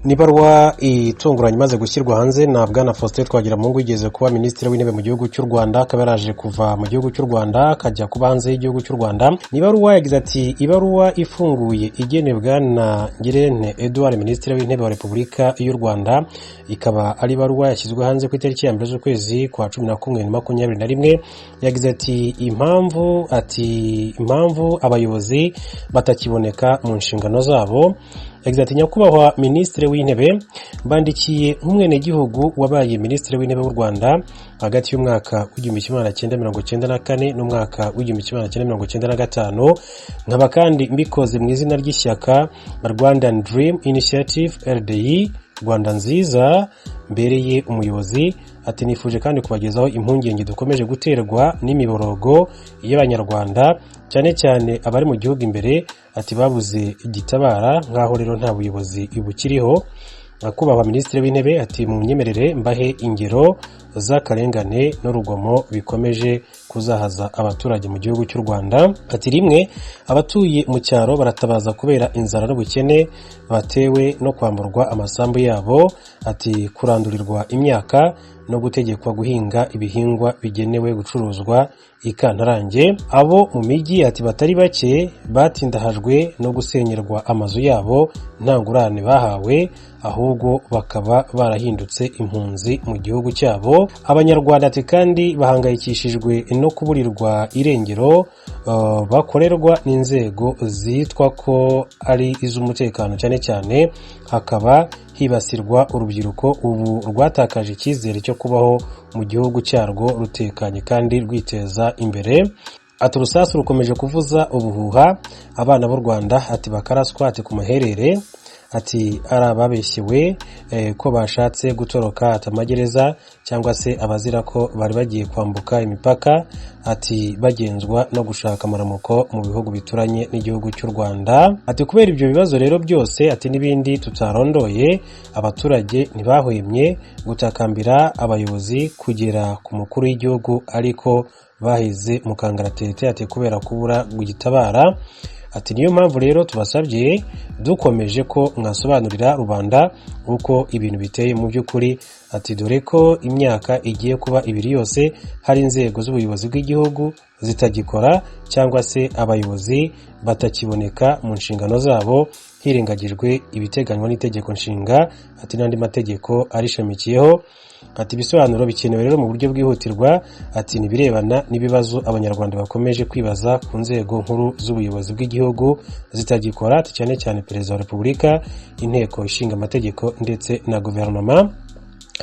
Nibarwa itunguranye imaze gushyirwa hanze na Bwana Faustin Twagiramungu yigeze kuba minisitiri w'intebe mu gihugu cy'u Rwanda, akaba yaraje kuva mu gihugu cy'u Rwanda akajya kuba hanze y'igihugu cy'u Rwanda. Nibarwa yagize ati ibaruwa ifunguye igenebwa na Ngirente Edouard minisitiri w'intebe wa Repubulika y'u Rwanda, ikaba ari ibaruwa yashyizwe hanze ku itariki ya 1 z'ukwezi kwa 11/2021. Yagize ati impamvu abayobozi batakiboneka mu nshingano zabo. Yagize ati nyakubahwa minisitiri w'intebe, bandikiye nk'umwenegihugu wabaye minisitiri w'intebe w'u Rwanda hagati y'umwaka w'1994 n'umwaka w'1995, nkaba kandi mbikoze mu izina ry'ishyaka Rwandan Dream Initiative RDI Rwanda nziza mbereye umuyobozi. Ati nifuje kandi kubagezaho impungenge dukomeje guterwa n'imiborogo y'abanyarwanda cyane cyane abari mu gihugu imbere, ati babuze igitabara nkaho rero nta buyobozi bukiriho. Nyakubahwa minisitiri w'intebe, ati mu nyemerere mbahe ingero z'akarengane n'urugomo bikomeje kuzahaza abaturage mu gihugu cy'u Rwanda. Ati rimwe, abatuye mu cyaro baratabaza kubera inzara n'ubukene batewe no kwamburwa amasambu yabo, ati kurandurirwa imyaka no gutegekwa guhinga ibihingwa bigenewe gucuruzwa ikantarange. Abo mu mijyi, ati batari bake batindahajwe no gusenyerwa amazu yabo nta ngurane bahawe, ahubwo bakaba barahindutse impunzi mu gihugu cyabo. Abanyarwanda, ati kandi bahangayikishijwe no kuburirwa irengero bakorerwa n'inzego zitwa ko ari iz'umutekano, cyane cyane hakaba hibasirwa urubyiruko ubu rwatakaje icyizere cyo kubaho mu gihugu cyarwo rutekanye kandi rwiteza imbere. Ati urusasu rukomeje kuvuza ubuhuha, abana b'u Rwanda, ati bakaraswa, ati ku maherere, ati ari ababeshyewe ko bashatse gutoroka atamagereza cyangwa se abazira ko bari bagiye kwambuka imipaka, ati bagenzwa no gushaka amaramuko mu bihugu bituranye n'igihugu cy'u Rwanda. Ati kubera ibyo bibazo rero byose, ati n'ibindi tutarondoye, abaturage ntibahwemye gutakambira abayobozi kugera ku mukuru w'igihugu, ariko bahize mu kangaratete, ati kubera kubura gugitabara. Ati niyo mpamvu rero tubasabye dukomeje ko mwasobanurira rubanda uko ibintu biteye mu by'ukuri. Ati dore ko imyaka igiye kuba 2 yose hari inzego z'ubuyobozi bw'igihugu zitagikora cyangwa se abayobozi batakiboneka mu nshingano zabo, hirengagijwe ibiteganywa n'itegeko nshinga, ati n'andi mategeko arishamikiyeho. Ati ibisobanuro bikenewe rero mu buryo bwihutirwa, ati nibirebana n'ibibazo abanyarwanda bakomeje kwibaza ku nzego nkuru z'ubuyobozi bw'igihugu zitagikora, ati cyane cyane perezida wa Repubulika, inteko ishinga amategeko ndetse na guverinoma.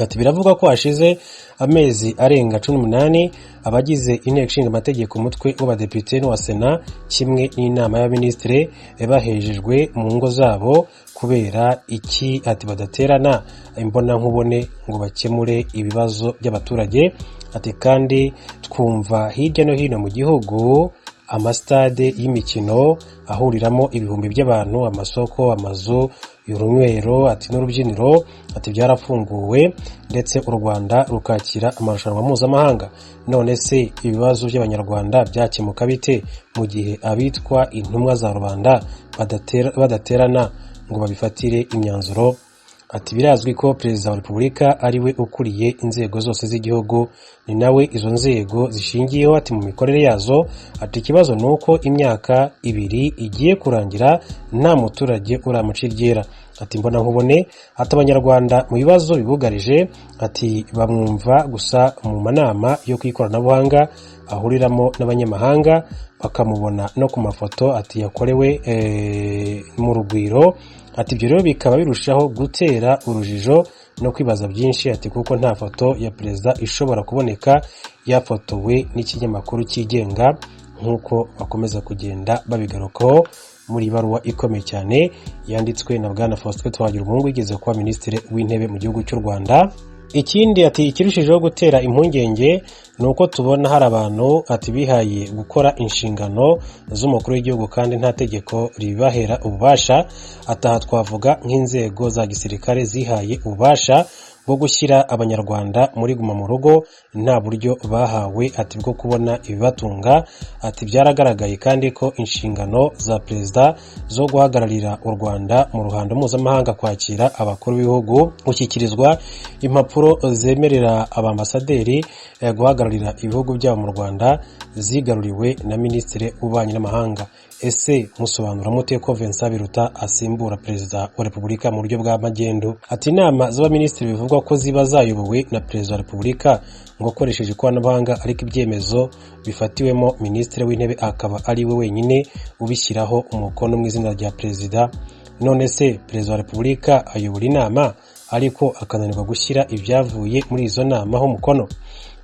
Ati biravuga ko hashize amezi arenga 18 abagize inteko ishinga amategeko umutwe w'abadepite n'uwa Sena kimwe n'inama y'abaminisitiri bahejejwe mu ngo zabo kubera iki, ati badaterana imbona nkubone ngo bakemure ibibazo by'abaturage. Ati kandi twumva hirya no hino mu gihugu amastade y'imikino ahuriramo ibihumbi by'abantu, amasoko, amazu y'urunywero, ati n'urubyiniro, ati byarafunguwe ndetse u Rwanda rukakira amarushanwa mpuzamahanga. None se ibibazo by'abanyarwanda byakemuka bite mu gihe abitwa intumwa za rubanda badaterana ngo babifatire imyanzuro? Ati birazwi ko perezida wa Repubulika ari we ukuriye inzego zose z'igihugu, ni nawe izo nzego zishingiyeho, ati mu mikorere yazo. Ati ikibazo ni uko imyaka 2 igiye kurangira nta muturage uramuca iryera. Ati mbona nkubone, ati abanyarwanda mu bibazo bibugarije, ati bamwumva gusa mu manama yo kwikoranabuhanga ahuriramo n'abanyamahanga, bakamubona no ku mafoto, ati yakorewe mu rugwiro. Ati ibyo rero bikaba birushaho gutera urujijo no kwibaza byinshi, ati kuko nta foto ya perezida ishobora kuboneka yafotowe n'ikinyamakuru cyigenga nk'uko bakomeza kugenda babigarukaho muri baruwa ikomeye cyane yanditswe na Bwana Faustin Twagiramungu yigeze kuba minisitiri w'intebe mu gihugu cy'u Rwanda. Ikindi, ati ikirushijeho gutera impungenge ni uko tubona hari abantu, ati bihaye gukora inshingano z'umukuru w'igihugu kandi nta tegeko ribahera ububasha. Ataha twavuga nk'inzego za gisirikare zihaye ububasha bwo gushyira abanyarwanda muri guma mu rugo nta buryo bahawe ati bwo kubona ibibatunga. Ati byaragaragaye kandi ko inshingano za perezida zo guhagararira u Rwanda mu ruhando mpuzamahanga, kwakira abakuru b'ibihugu, gushyikirizwa impapuro zemerera abambasaderi guhagararira ibihugu byabo mu Rwanda zigaruriwe na Minisitiri w'Ububanyi n'Amahanga. Ese musobanura mute ko Vincent Biruta asimbura perezida wa Repubulika mu buryo bwa magendu? Ati inama z'abaminisitiri bivugwa ko ziba zayobowe na perezida wa Repubulika ngo akoresheje ikoranabuhanga, ariko ibyemezo bifatiwemo Minisitiri w'Intebe akaba ari we wenyine ubishyiraho umukono mu izina rya perezida. None se perezida wa Repubulika ayobora inama ariko akananirwa gushyira ibyavuye muri izo nama ho umukono?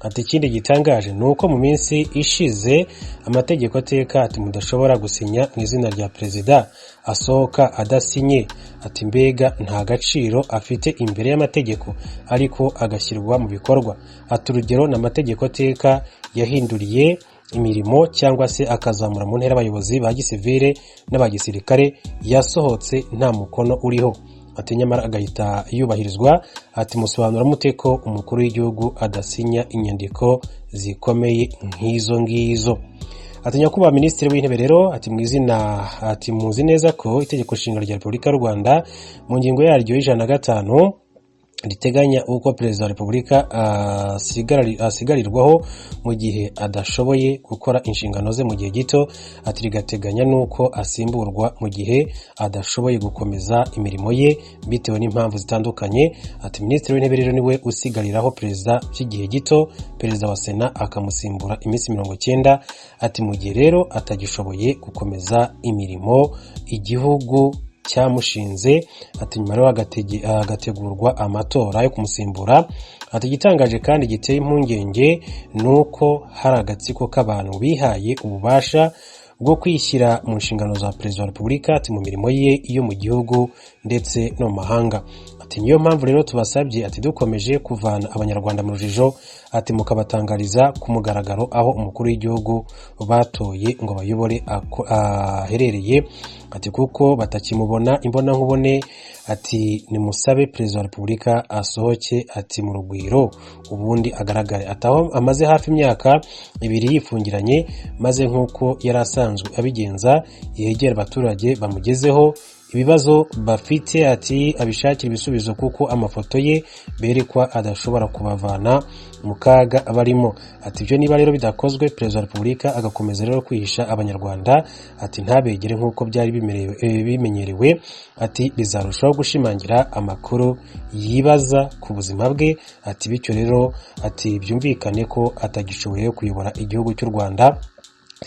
Ati ikindi gitangaje ni uko mu minsi ishize amategeko ateka ati mudashobora gusinya mu izina rya perezida asohoka adasinye. Ati mbega nta gaciro afite imbere y'amategeko ariko agashyirwa mu bikorwa. Ati urugero n'amategeko ateka yahinduriye imirimo cyangwa se akazamura mu ntera abayobozi ba gisivile n'aba gisirikare yasohotse nta mukono uriho. Ati nyamara agahita yubahirizwa. Ati musobanura mute ko umukuru w'igihugu adasinya inyandiko zikomeye nk'izo ngizo? Ati nyakubahwa Minisitiri w'Intebe rero ati mu izina ati muzi neza ko itegeko nshinga rya Repubulika y'u Rwanda mu ngingo yaryo y'105 riteganya uko perezida wa Repubulika asigarirwaho mu gihe adashoboye gukora inshingano ze mu gihe gito. Ati rigateganya nuko asimburwa mu gihe adashoboye gukomeza imirimo ye bitewe n'impamvu zitandukanye. Ati Minisitiri w'Intebe rero niwe usigariraho perezida by'igihe gito, perezida wa Sena akamusimbura iminsi 90. Ati mu gihe rero atagishoboye gukomeza imirimo igihugu cyamushinze. Ati nyuma rero agategurwa amatora yo kumusimbura. Ati igitangaje kandi giteye impungenge nuko hari agatsiko k'abantu bihaye ububasha bwo kwishyira mu nshingano za perezida wa Repubulika ati mu mirimo ye yo mu gihugu ndetse no mu mahanga. Ati niyo mpamvu rero tubasabye ati dukomeje kuvana abanyarwanda mu rujijo ati mukabatangariza ku mugaragaro aho umukuru w'igihugu batoye ngo bayobore aherereye. Ati kuko batakimubona imbona nkubone. Ati nimusabe perezida wa Repubulika asohoke ati mu rugwiro ubundi agaragare. Ataho amaze hafi imyaka 2 yifungiranye, maze nk'uko yari asanzwe abigenza yegera abaturage bamugezeho ibibazo bafite ati abishakira ibisubizo kuko amafoto ye berekwa adashobora kubavana mu kaga abarimo. Ati ibyo niba rero bidakozwe perezida wa Repubulika agakomeza rero kwihisha abanyarwanda ati ntabegere nk'uko byari bimenyerewe. Ati bizarushaho gushimangira amakuru yibaza ku buzima bwe. Ati bityo rero ati byumvikane ko atagishoboye kuyobora igihugu cy'u Rwanda.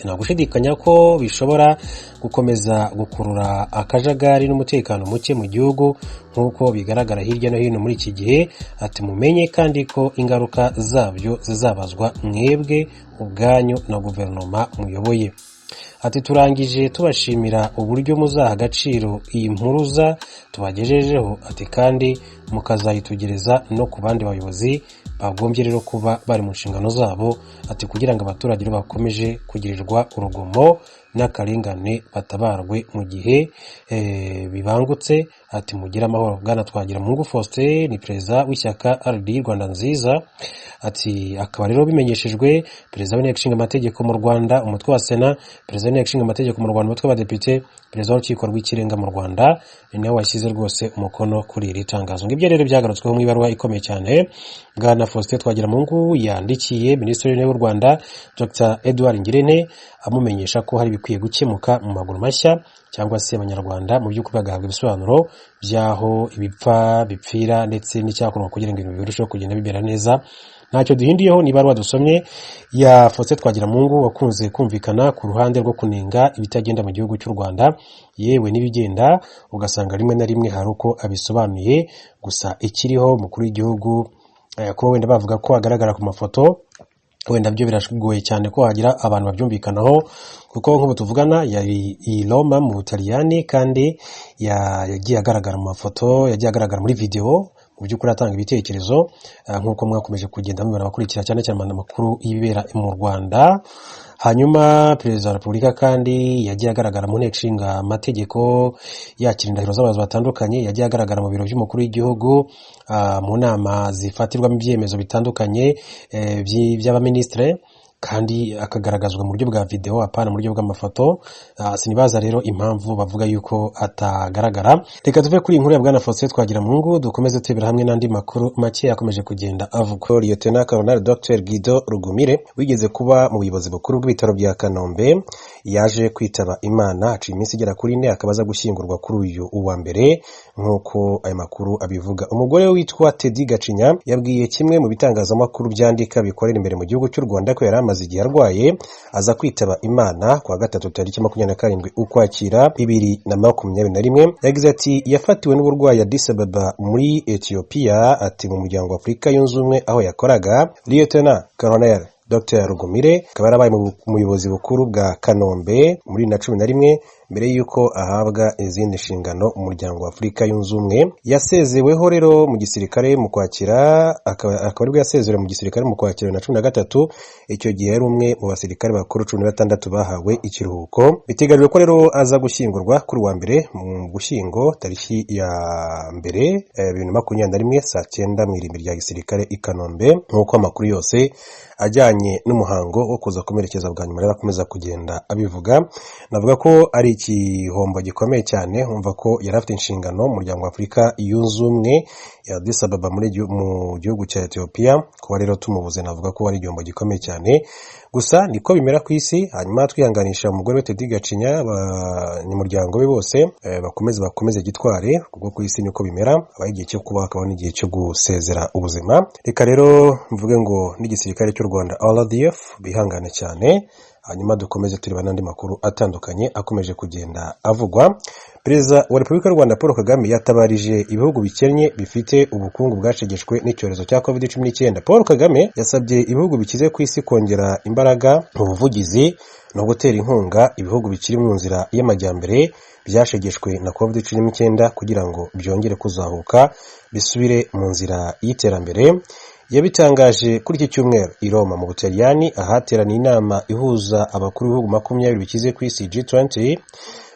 Nta gushidikanya ko bishobora gukomeza gukurura akajagari n'umutekano muke mu gihugu nk'uko bigaragara hirya no hino muri iki gihe. Ati mumenye kandi ko ingaruka zabyo zizabazwa mwebwe ubwanyu na guverinoma muyoboye. Ati turangije tubashimira uburyo muzaha agaciro iyi mpuruza tubagejejeho. Ati kandi mukazayitugereza no ku bandi bayobozi bagombye rero kuba bari mu nshingano zabo. Ati kugira ngo abaturage bakomeje kugirirwa urugomo n'akarengane batabarwe mu gihe bibangutse. Ati mugira amahoro. Bwana Twagiramungu Faustin ni perezida w'ishyaka RD Rwanda nziza. Ati akaba rero bimenyeshejwe perezida w'inteko ishinga amategeko mu Rwanda, umutwe wa Sena, perezida w'inteko ishinga amategeko mu Rwanda, umutwe w'abadepite, perezida w'urukiko rw'ikirenga mu Rwanda ni nawe washyize rwose umukono kuri iri tangazo. Ngibyo rero byagarutsweho mu ibaruwa ikomeye cyane Bwana Faustin Twagiramungu yandikiye Minisitiri w'Intebe w'u Rwanda Dr Edouard Ngirente amumenyesha ko hari bikwiye gukemuka mu maguru mashya cyangwa se abanyarwanda mu by'ukuri bagahabwa ibisobanuro byaho ibipfa bipfira ndetse n'icyakorwa kugira ngo ibintu birusheho kugenda bibera neza. Ntacyo duhindiyeho ni ibaruwa dusomye ya Faustin Twagiramungu wakunze kumvikana ku ruhande rwo kunenga ibitagenda mu gihugu cy'u Rwanda, yewe n'ibigenda ugasanga rimwe na rimwe hari uko abisobanuye. Gusa ikiriho mukuru w'igihugu kuba wenda bavuga ko agaragara ku mafoto wenda byo birashoboye cyane ko hagira abantu babyumvikanaho, kuko nk'ubu tuvugana yari i Roma mu Butaliyani kandi yagiye agaragara mu mafoto, yagiye agaragara muri video mu by'ukuri atanga ibitekerezo nk'uko mwakomeje kugenda mubona abakurikira cyane cyane amakuru y'ibibera mu Rwanda. Hanyuma perezida wa repubulika kandi yagiye agaragara mu nteko ishinga amategeko yakira indahiro z'abayobozi batandukanye, yagiye agaragara mu biro by'umukuru w'igihugu mu nama zifatirwamo ibyemezo bitandukanye by'abaminisitiri, kandi akagaragazwa mu buryo bwa video apana mu buryo bw'amafoto. Sinibaza rero impamvu bavuga yuko atagaragara. Reka tuve kuri inkuru ya bwana Faustin Twagiramungu dukomeze tubira hamwe n'andi makuru make yakomeje kugenda avuga. Lieutenant Colonel Dr Guido Rugumire wigeze kuba mu buyobozi bukuru bw'ibitaro bya Kanombe yaje kwitaba Imana aciye iminsi igera kuri 4 akabaza gushyingurwa kuri uyu uwa mbere nk'uko aya makuru abivuga. Umugore witwa Teddy Gacinya yabwiye kimwe mu bitangazamakuru byandika bikorera imbere mu gihugu cy'u Rwanda ko yari amaze igihe arwaye aza kwitaba Imana kuwa gatatu tariki 27 Ukwakira 2021. Yagize ati yafatiwe n'uburwayi Addis Ababa muri Ethiopia, ati mu muryango wa Afurika yunze ubumwe aho yakoraga. Lieutenant Colonel Dr Rugumire akaba yarabaye mu buyobozi bukuru bwa Kanombe muri 2011 mbere yuko ahabwa izindi nshingano mu muryango wa Afurika yunze ubumwe. Yasezeweho rero mu gisirikare mu Kwakira, akaba aribwo yasezerewe mu gisirikare mu Kwakira na 13. Icyo gihe yari umwe mu basirikare bakuru 16 bahawe ikiruhuko. Biteganyijwe ko rero aza gushyingurwa kuri wa mbere mu Gushyingo tariki ya mbere 2021 saa 9 mu irimbi rya gisirikare i Kanombe, nk'uko amakuru yose ajyanye n'umuhango wo kuza kumerekeza bwa nyuma rero akomeza kugenda abivuga. Navuga ko ari igihombo gikomeye cyane, umva ko yari afite inshingano mu muryango wa Afurika yunze ubumwe ya Addis Ababa mu gihugu cya Ethiopia. Kuba rero tumubuze navuga ko ari igihombo gikomeye cyane, gusa niko bimera ku isi. Hanyuma twihanganisha umugore we Teddy Gacinya, abanyamuryango be bose bakomeze gitware, kuko ku isi niko bimera, abaye igihe cyo kuba hakaba n'igihe cyo gusezera ubuzima. Reka rero mvuge ngo n'igisirikare cy'u Rwanda RDF bihangane cyane. Hanyuma dukomeze tureba n'andi makuru atandukanye akomeje kugenda avugwa. Perezida wa Repubulika y'u Rwanda Paul Kagame yatabarije ibihugu bikennye bifite ubukungu bwashegeshwe n'icyorezo cya COVID-19. Paul Kagame yasabye ibihugu bikize ku isi kongera imbaraga mu buvugizi no gutera inkunga ibihugu bikiri mu nzira y'amajyambere byashegeshwe na COVID-19 kugira ngo byongere kuzahuka bisubire mu nzira y'iterambere. Yabitangaje kuri iki cyumweru i Roma mu Butaliyani ahateraniye inama ihuza abakuru b'ibihugu 20 bikize ku isi G20.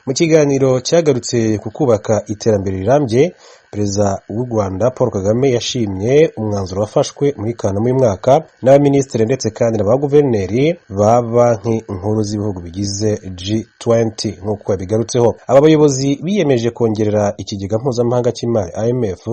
Mu kiganiro cyagarutse ku kubaka iterambere rirambye, Perezida w'u Rwanda Paul Kagame yashimye umwanzuro wafashwe muri Kanama uyu mwaka n'abaminisitiri ndetse kandi n'abaguverineri ba banki nkuru z'ibihugu bigize G20 nk'uko yabigarutseho. Aba bayobozi biyemeje kongerera ikigega mpuzamahanga cy'imari IMF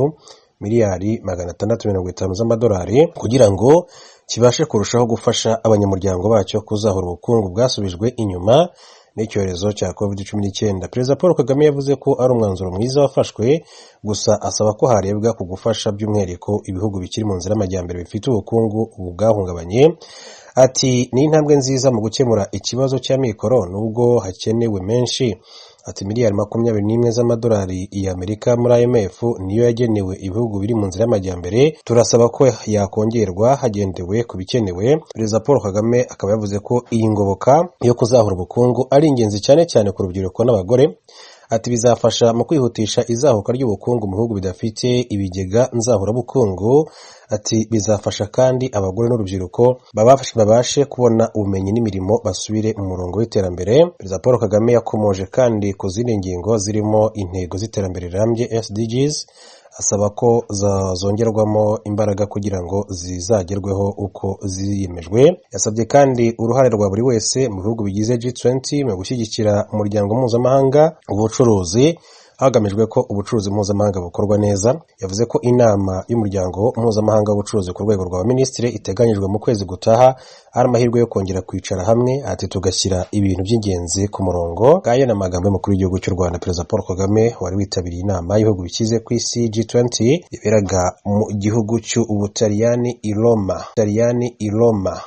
miliyari 650 z'amadolari kugira ngo kibashe kurushaho gufasha abanyamuryango bacyo kuzahura ubukungu bwasubijwe inyuma n'icyorezo cya COVID-19. Perezida Paul Kagame yavuze ko ari umwanzuro mwiza wafashwe, gusa asaba ko harebwa ku gufasha by'umwihariko ibihugu bikiri mu nzira y'amajyambere bifite ubukungu bwahungabanye. Ati ni intambwe nziza mu gukemura ikibazo cy'amikoro nubwo hakenewe menshi. Ati miliyari 21 z'amadolari y'Amerika muri IMF niyo yagenewe ibihugu biri mu nzira y'amajyambere. Turasaba ko yakongerwa hagendewe ku bikenewe. Perezida Paul Kagame akaba yavuze ko iyi ngoboka yo kuzahura ubukungu ari ingenzi cyane cyane ku rubyiruko n'abagore. Ati bizafasha mu kwihutisha izahuka ry'ubukungu mu bihugu bidafite ibigega nzahurabukungu. Ati bizafasha kandi abagore n'urubyiruko babashe kubona ubumenyi n'imirimo basubire mu murongo w'iterambere. Perezida Paul Kagame yakomoje kandi ku zindi ngingo zirimo intego z'iterambere rirambye SDGs, asaba ko zongerwamo imbaraga kugira ngo zizagerweho uko ziyemejwe. Yasabye kandi uruhare rwa buri wese mu bihugu bigize G20 mu gushyigikira umuryango mpuzamahanga ubucuruzi hagamijwe ko ubucuruzi mpuzamahanga bukorwa neza. Yavuze ko inama y'umuryango mpuzamahanga w'ubucuruzi ku rwego rwa minisitiri iteganyijwe mu kwezi gutaha ari amahirwe yo kongera kwicara hamwe, ati tugashyira ibintu by'ingenzi ku murongo. Ngaya ni amagambo y'umukuru w'igihugu cy'u Rwanda Perezida Paul Kagame wari witabiriye inama y'ibihugu bikize ku isi G20 iberaga mu gihugu cy'Ubutaliyani i Roma.